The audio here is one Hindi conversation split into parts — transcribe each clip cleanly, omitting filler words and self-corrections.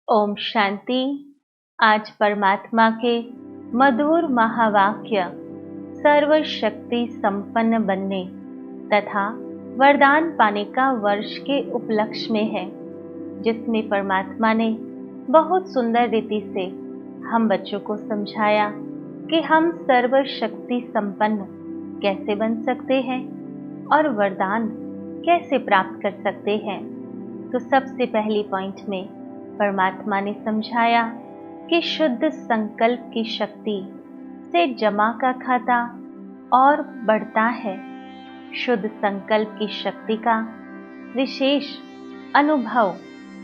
ओम शांति। आज परमात्मा के मधुर महावाक्य सर्वशक्ति संपन्न बनने तथा वरदान पाने का वर्ष के उपलक्ष्य में है, जिसमें परमात्मा ने बहुत सुंदर रीति से हम बच्चों को समझाया कि हम सर्वशक्ति संपन्न कैसे बन सकते हैं और वरदान कैसे प्राप्त कर सकते हैं। तो सबसे पहली पॉइंट में परमात्मा ने समझाया कि शुद्ध संकल्प की शक्ति से जमा का खाता और बढ़ता है। शुद्ध संकल्प की शक्ति का विशेष अनुभव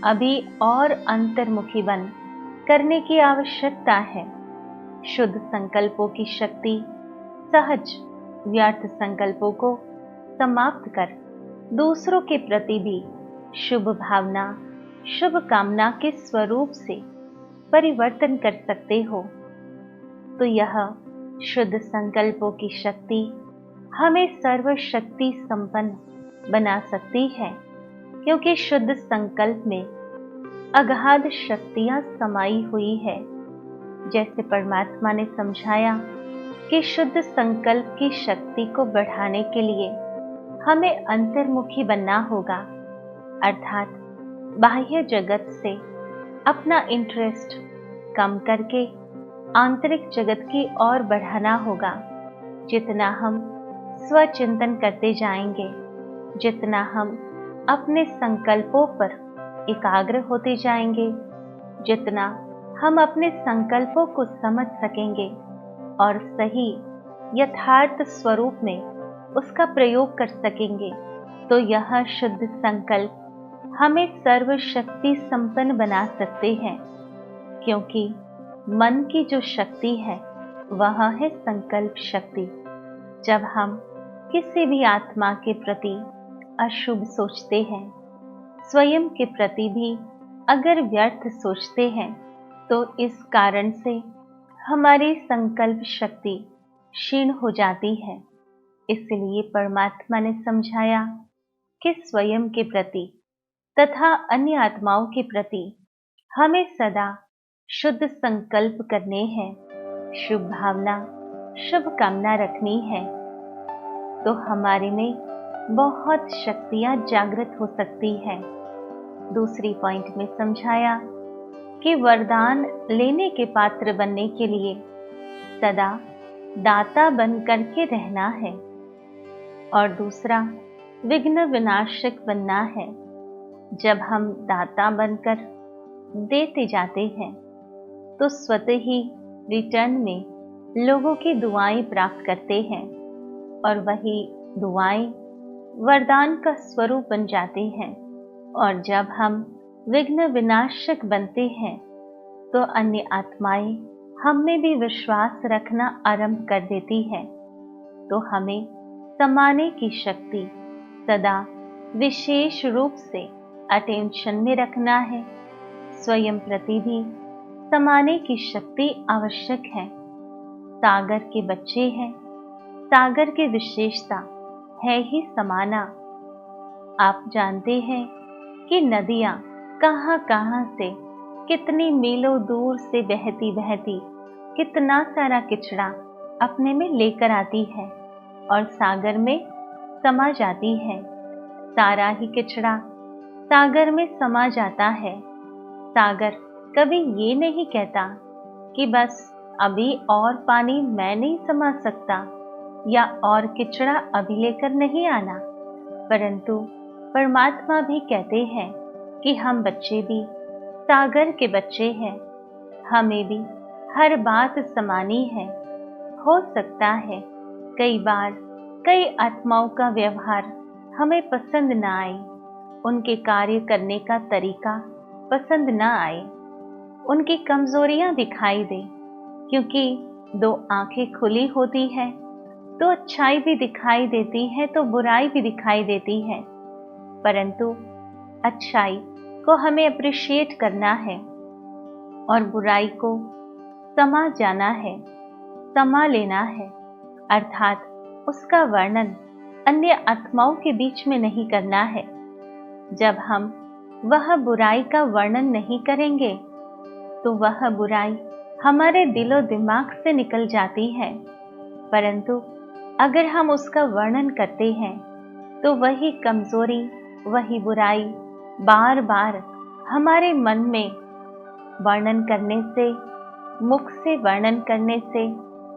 अभी और अंतर्मुखी बन करने की आवश्यकता है। शुद्ध संकल्पों की शक्ति सहज व्यर्थ संकल्पों को समाप्त कर दूसरों के प्रति भी शुभ भावना शुभ कामना के स्वरूप से परिवर्तन कर सकते हो। तो यह शुद्ध संकल्पों की शक्ति हमें सर्वशक्ति संपन्न बना सकती है, क्योंकि शुद्ध संकल्प में अगाध शक्तियां समाई हुई है। जैसे परमात्मा ने समझाया कि शुद्ध संकल्प की शक्ति को बढ़ाने के लिए हमें अंतर्मुखी बनना होगा, अर्थात बाह्य जगत से अपना इंटरेस्ट कम करके आंतरिक जगत की ओर बढ़ाना होगा। जितना हम स्वचिंतन करते जाएंगे, जितना हम अपने संकल्पों पर एकाग्र होते जाएंगे, जितना हम अपने संकल्पों को समझ सकेंगे और सही यथार्थ स्वरूप में उसका प्रयोग कर सकेंगे, तो यह शुद्ध संकल्प हमें सर्वशक्ति संपन्न बना सकते हैं। क्योंकि मन की जो शक्ति है वह है संकल्प शक्ति। जब हम किसी भी आत्मा के प्रति अशुभ सोचते हैं, स्वयं के प्रति भी अगर व्यर्थ सोचते हैं, तो इस कारण से हमारी संकल्प शक्ति क्षीण हो जाती है। इसलिए परमात्मा ने समझाया कि स्वयं के प्रति तथा अन्य आत्माओं के प्रति हमें सदा शुद्ध संकल्प करने हैं, शुभ भावना शुभ कामना रखनी है, तो हमारे में बहुत शक्तियां जागृत हो सकती हैं। दूसरी पॉइंट में समझाया कि वरदान लेने के पात्र बनने के लिए सदा दाता बन करके रहना है, और दूसरा विघ्न विनाशक बनना है। जब हम दाता बनकर देते जाते हैं, तो स्वतः ही रिटर्न में लोगों की दुआएं प्राप्त करते हैं, और वही दुआएं वरदान का स्वरूप बन जाती हैं। और जब हम विघ्न विनाशक बनते हैं, तो अन्य आत्माएं हम में भी विश्वास रखना आरंभ कर देती है। तो हमें समाने की शक्ति सदा विशेष रूप से अटेंशन में रखना है। स्वयं प्रति भी समाने की शक्ति आवश्यक है। सागर के बच्चे हैं, सागर की विशेषता है ही समाना। आप जानते हैं कि नदियां कहां कहां से कितनी मीलों दूर से बहती बहती कितना सारा कचरा अपने में लेकर आती है और सागर में समा जाती है। सारा ही कचरा सागर में समा जाता है। सागर कभी ये नहीं कहता कि बस अभी और पानी मैं नहीं समा सकता या और कचरा अभी लेकर नहीं आना, परंतु परमात्मा भी कहते हैं कि हम बच्चे भी सागर के बच्चे हैं, हमें भी हर बात समानी है। हो सकता है कई बार कई आत्माओं का व्यवहार हमें पसंद ना आए, उनके कार्य करने का तरीका पसंद ना आए, उनकी कमजोरियां दिखाई दे, क्योंकि दो आंखें खुली होती है तो अच्छाई भी दिखाई देती है तो बुराई भी दिखाई देती है। परंतु अच्छाई को हमें अप्रिशिएट करना है और बुराई को समा जाना है, समा लेना है, अर्थात उसका वर्णन अन्य आत्माओं के बीच में नहीं करना है। जब हम वह बुराई का वर्णन नहीं करेंगे, तो वह बुराई हमारे दिलो दिमाग से निकल जाती है, परंतु अगर हम उसका वर्णन करते हैं तो वही कमजोरी, वही बुराई बार बार हमारे मन में वर्णन करने से, मुख से वर्णन करने से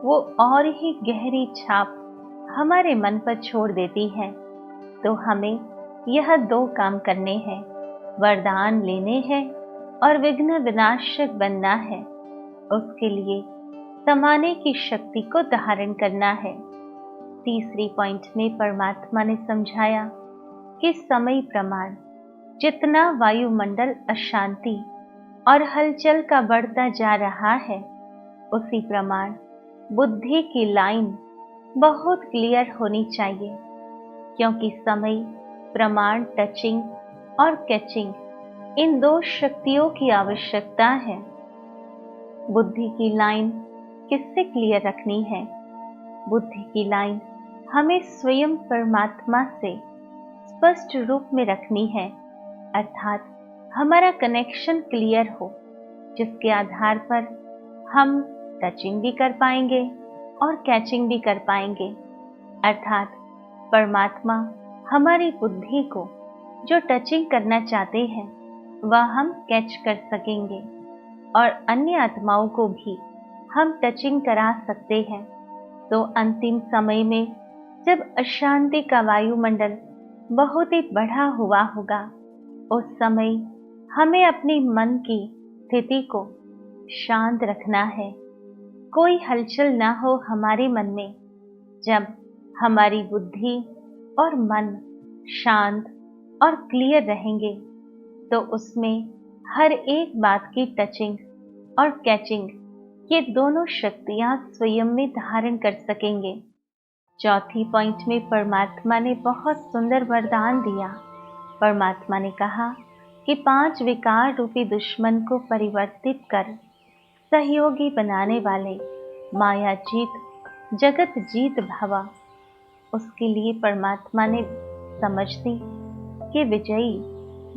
वो और ही गहरी छाप हमारे मन पर छोड़ देती है। तो हमें यह 2 काम करने हैं, वरदान लेने हैं और विघ्न विनाशक बनना है। उसके लिए समाने की शक्ति को धारण करना है। तीसरी पॉइंट में परमात्मा ने समझाया कि समय प्रमाण जितना वायुमंडल अशांति और हलचल का बढ़ता जा रहा है, उसी प्रमाण बुद्धि की लाइन बहुत क्लियर होनी चाहिए, क्योंकि समय प्रमाण टचिंग और कैचिंग इन 2 शक्तियों की आवश्यकता है। बुद्धि की लाइन किससे क्लियर रखनी है? बुद्धि की लाइन हमें स्वयं परमात्मा से स्पष्ट रूप में रखनी है, अर्थात हमारा कनेक्शन क्लियर हो, जिसके आधार पर हम टचिंग भी कर पाएंगे और कैचिंग भी कर पाएंगे। अर्थात परमात्मा हमारी बुद्धि को जो टचिंग करना चाहते हैं वह हम कैच कर सकेंगे और अन्य आत्माओं को भी हम टचिंग करा सकते हैं। तो अंतिम समय में जब अशांति का वायुमंडल बहुत ही बढ़ा हुआ होगा, उस समय हमें अपनी मन की स्थिति को शांत रखना है। कोई हलचल ना हो हमारे मन में। जब हमारी बुद्धि और मन शांत और क्लियर रहेंगे तो उसमें हर एक बात की टचिंग और कैचिंग, ये दोनों शक्तियां स्वयं में धारण कर सकेंगे। चौथी पॉइंट में परमात्मा ने बहुत सुंदर वरदान दिया। परमात्मा ने कहा कि 5 विकार रूपी दुश्मन को परिवर्तित कर सहयोगी बनाने वाले माया जीत जगत जीत भवा। उसके लिए परमात्मा ने समझ दी कि विजयी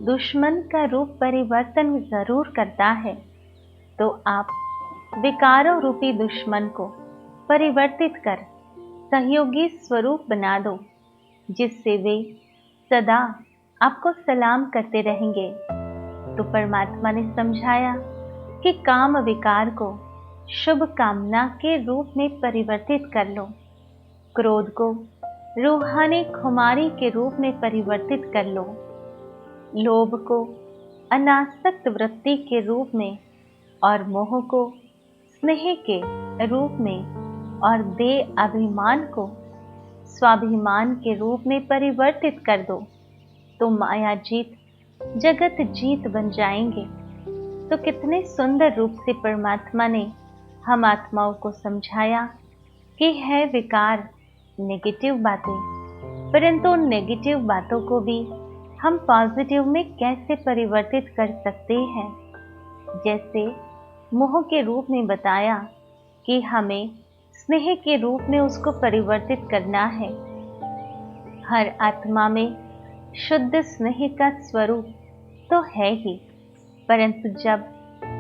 दुश्मन का रूप परिवर्तन जरूर करता है, तो आप विकारों रूपी दुश्मन को परिवर्तित कर सहयोगी स्वरूप बना दो, जिससे वे सदा आपको सलाम करते रहेंगे। तो परमात्मा ने समझाया कि काम विकार को शुभ कामना के रूप में परिवर्तित कर लो, क्रोध को रूहानी खुमारी के रूप में परिवर्तित कर लो, लोभ को अनासक्त वृत्ति के रूप में और मोह को स्नेह के रूप में और दे अभिमान को स्वाभिमान के रूप में परिवर्तित कर दो, तो माया जीत जगत जीत बन जाएंगे। तो कितने सुंदर रूप से परमात्मा ने हम आत्माओं को समझाया कि है विकार नेगेटिव बातें, परंतु उन नेगेटिव बातों को भी हम पॉजिटिव में कैसे परिवर्तित कर सकते हैं। जैसे मोह के रूप में बताया कि हमें स्नेह के रूप में उसको परिवर्तित करना है। हर आत्मा में शुद्ध स्नेह का स्वरूप तो है ही, परंतु जब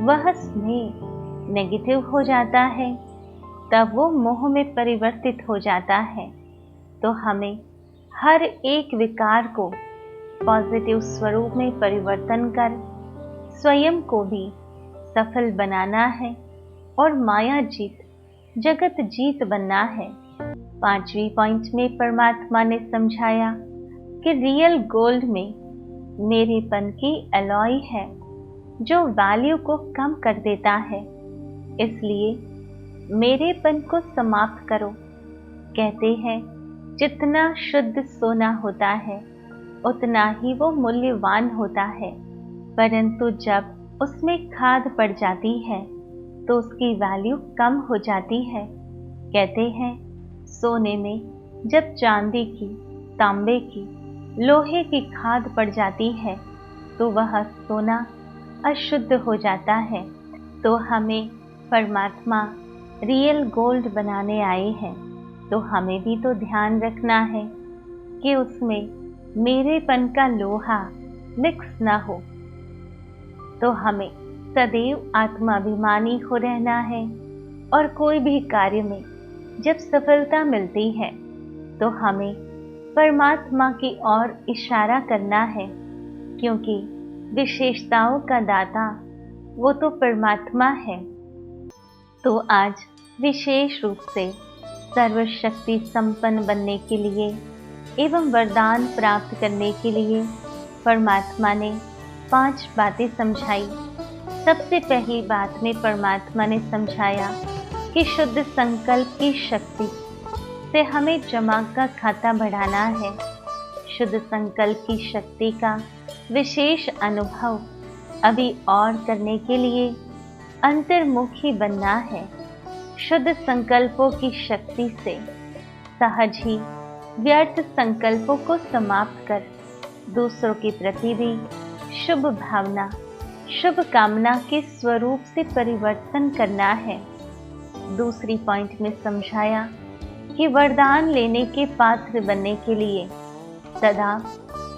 वह स्नेह नेगेटिव हो जाता है तब वो मोह में परिवर्तित हो जाता है। तो हमें हर एक विकार को पॉजिटिव स्वरूप में परिवर्तन कर स्वयं को भी सफल बनाना है और माया जीत जगत जीत बनना है। 5वीं पॉइंट में परमात्मा ने समझाया कि रियल गोल्ड में मेरेपन की अलॉय है जो वैल्यू को कम कर देता है, इसलिए मेरेपन को समाप्त करो। कहते हैं जितना शुद्ध सोना होता है उतना ही वो मूल्यवान होता है, परंतु जब उसमें खाद पड़ जाती है तो उसकी वैल्यू कम हो जाती है। कहते हैं सोने में जब चांदी की, तांबे की, लोहे की खाद पड़ जाती है तो वह सोना अशुद्ध हो जाता है। तो हमें परमात्मा रियल गोल्ड बनाने आए हैं, तो हमें भी तो ध्यान रखना है कि उसमें मेरेपन का लोहा मिक्स ना हो। तो हमें सदैव आत्माभिमानी हो रहना है और कोई भी कार्य में जब सफलता मिलती है तो हमें परमात्मा की ओर इशारा करना है, क्योंकि विशेषताओं का दाता वो तो परमात्मा है। तो आज विशेष रूप से सर्वशक्ति संपन्न बनने के लिए एवं वरदान प्राप्त करने के लिए परमात्मा ने 5 बातें समझाई। सबसे पहली बात में परमात्मा ने समझाया कि शुद्ध संकल्प की शक्ति से हमें जमा का खाता बढ़ाना है। शुद्ध संकल्प की शक्ति का विशेष अनुभव अभी और करने के लिए अंतर्मुखी बनना है। शुद्ध संकल्पों की शक्ति से सहज ही व्यर्थ संकल्पों को समाप्त कर दूसरों के प्रति भी शुभ भावना, शुभ कामना के स्वरूप से परिवर्तन करना है। दूसरी पॉइंट में समझाया कि वरदान लेने के पात्र बनने के लिए सदा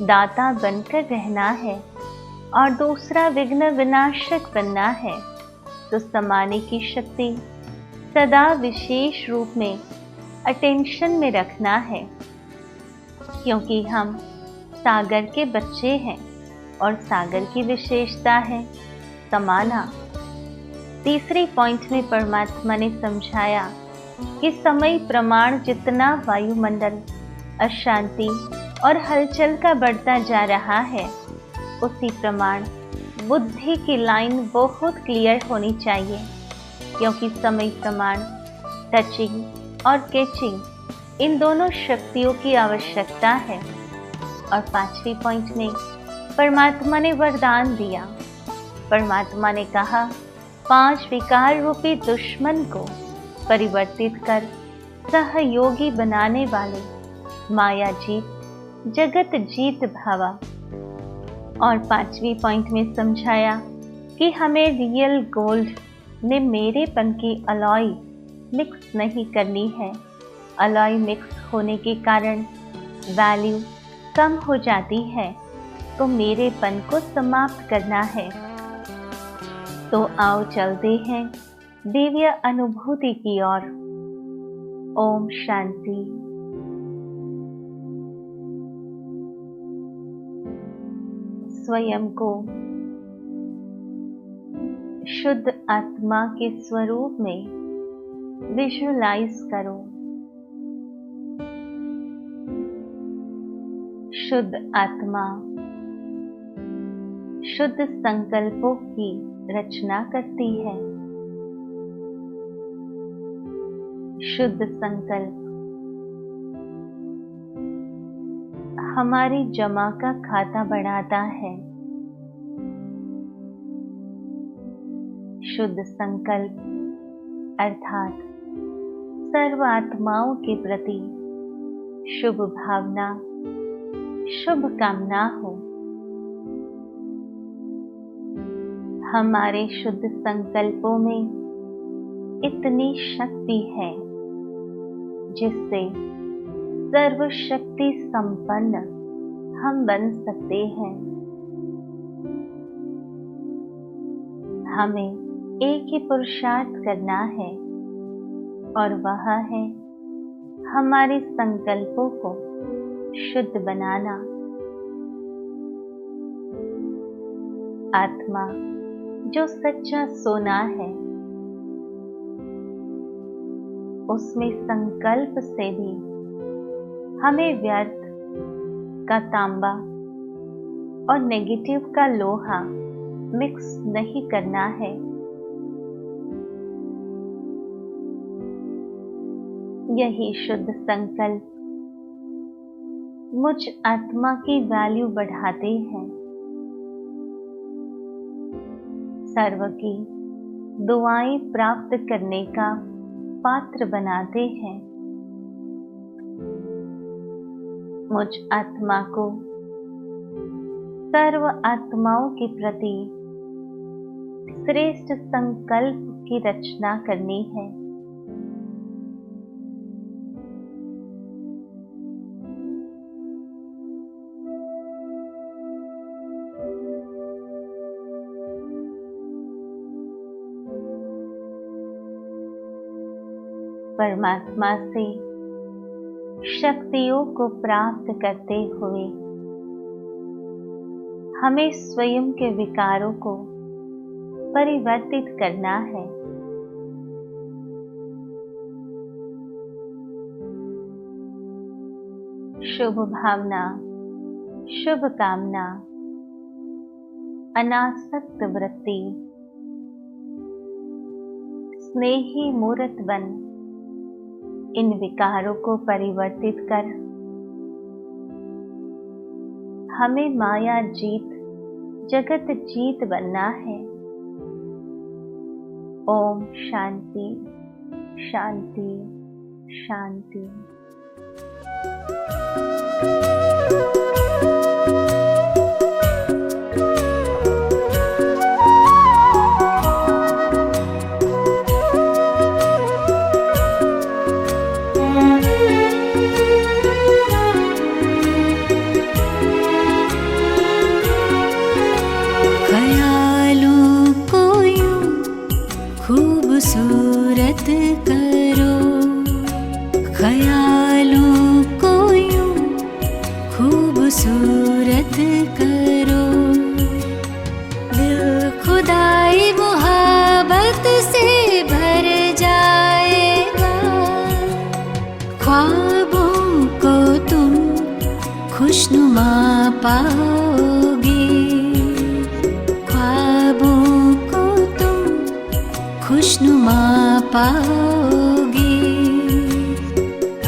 दाता बनकर रहना है और दूसरा विघ्न विनाशक बनना है। तो समाने की शक्ति सदा विशेष रूप में अटेंशन में रखना है, क्योंकि हम सागर के बच्चे हैं और सागर की विशेषता है समाना। तीसरी पॉइंट में परमात्मा ने समझाया कि समय प्रमाण जितना वायुमंडल अशांति और हलचल का बढ़ता जा रहा है, उसी प्रमाण बुद्धि की लाइन बहुत क्लियर होनी चाहिए, क्योंकि समय प्रमाण टचिंग और कैचिंग इन दोनों शक्तियों की आवश्यकता है। और 5वीं पॉइंट में परमात्मा ने वरदान दिया। परमात्मा ने कहा 5 विकार रूपी दुश्मन को परिवर्तित कर सहयोगी बनाने वाले माया जीत जगत जीत भावा। और 5वीं पॉइंट में समझाया कि हमें रियल गोल्ड में मेरेपन की अलॉय मिक्स नहीं करनी है। अलॉय मिक्स होने के कारण वैल्यू कम हो जाती है, तो मेरेपन को समाप्त करना है। तो आओ चलते हैं दिव्य अनुभूति की ओर। ओम शांति। स्वयं को शुद्ध आत्मा के स्वरूप में विजुअलाइज करो। शुद्ध आत्मा शुद्ध संकल्पों की रचना करती है। शुद्ध संकल्प हमारी जमा का खाता बढ़ाता है। शुद्ध संकल्प अर्थात सर्व आत्माओं के प्रति शुभ भावना, शुभ कामना हो। हमारे शुद्ध संकल्पों में इतनी शक्ति है जिससे सर्वशक्ति संपन्न हम बन सकते हैं। हमें एक ही पुरुषार्थ करना है और वह है हमारे संकल्पों को शुद्ध बनाना। आत्मा जो सच्चा सोना है, उसमें संकल्प से भी हमें व्यर्थ का तांबा और नेगेटिव का लोहा मिक्स नहीं करना है। यही शुद्ध संकल्प मुझ आत्मा की वैल्यू बढ़ाते हैं, सर्व की दुआएं प्राप्त करने का पात्र बनाते हैं। मुझ आत्मा को सर्व आत्माओं के प्रति श्रेष्ठ संकल्प की रचना करनी है। परमात्मा से शक्तियों को प्राप्त करते हुए हमें स्वयं के विकारों को परिवर्तित करना है। शुभ भावना, शुभ कामना, अनासक्त वृत्ति, स्नेही मूर्त बन इन विकारों को परिवर्तित कर हमें माया जीत, जगत जीत बनना है। ओम शांति शांति शांति। ख्यालों को यूं खूबसूरत करो, ख्यालों को यूं खूबसूरत करो। दिल खुदाई मोहब्बत से भर जाएगा, ख्वाबों को तुम खुशनुमा पाओगे, ख्वाबों को तुम खुशनुमा पाओगे।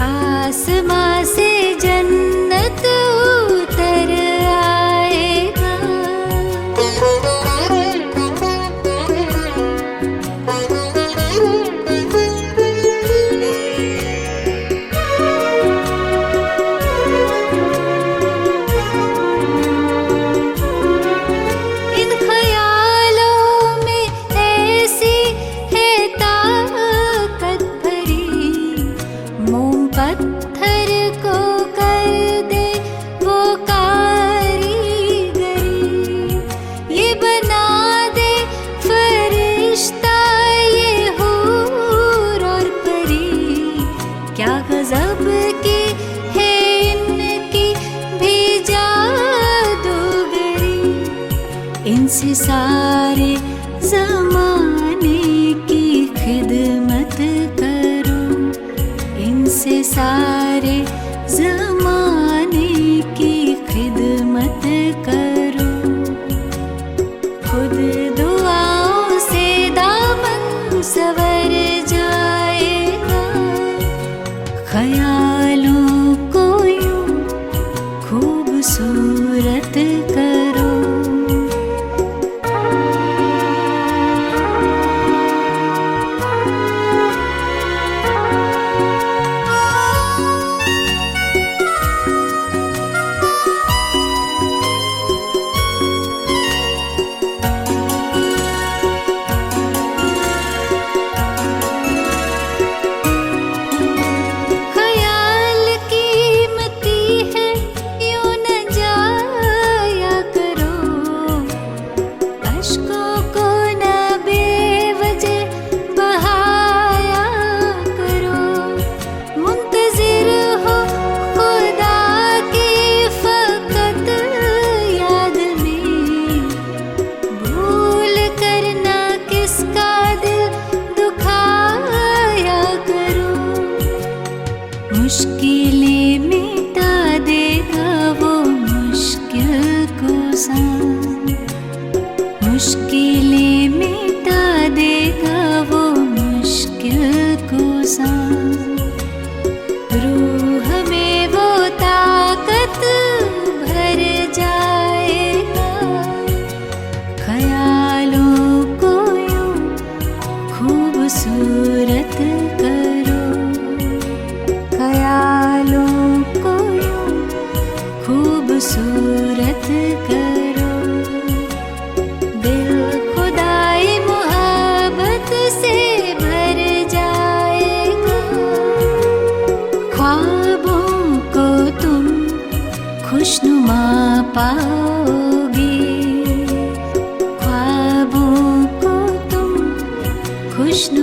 आसमां से जन्नत उतर आएगा, इन ख्यालों में ऐसी है ताकत भरी, मोम पत्थर को कर दे वो कारीगरी, ये बना दे फरिश्ता ये हूर और परी। क्या गजब की है इनकी भी जादूगरी, इनसे सारे ज़माने की खिदमत करो, इनसे सारे ज़माने की खिदमत करो। खुद दुआओं से दामन संवर जाएगा, ख्यालों को यूं खूबसूरत करो। ख्याल कीमती है यूं न जाया करो, अश्कों को न बेवजह बहाया करो। मुंतज़िर हो खुदा की फ़क़त याद में, भूल करना किसका दिल दुखाया करो। मुश्किलें मिटा देगा वो मुश्किल कुसान, मुश्किलें मिटा देगा वो मुश्किल कुसान। रूह में वो ताकत भर जाएगा, ख्यालों को यूं खूबसूरत करो, ख्यालों को यूं खूबसूरत करो। दिल खुदाई मोहब्बत से भर जाएगा, ख्वाबों को तुम खुशनुमा पाओगे, ख्वाबों को तुम खुशनुमा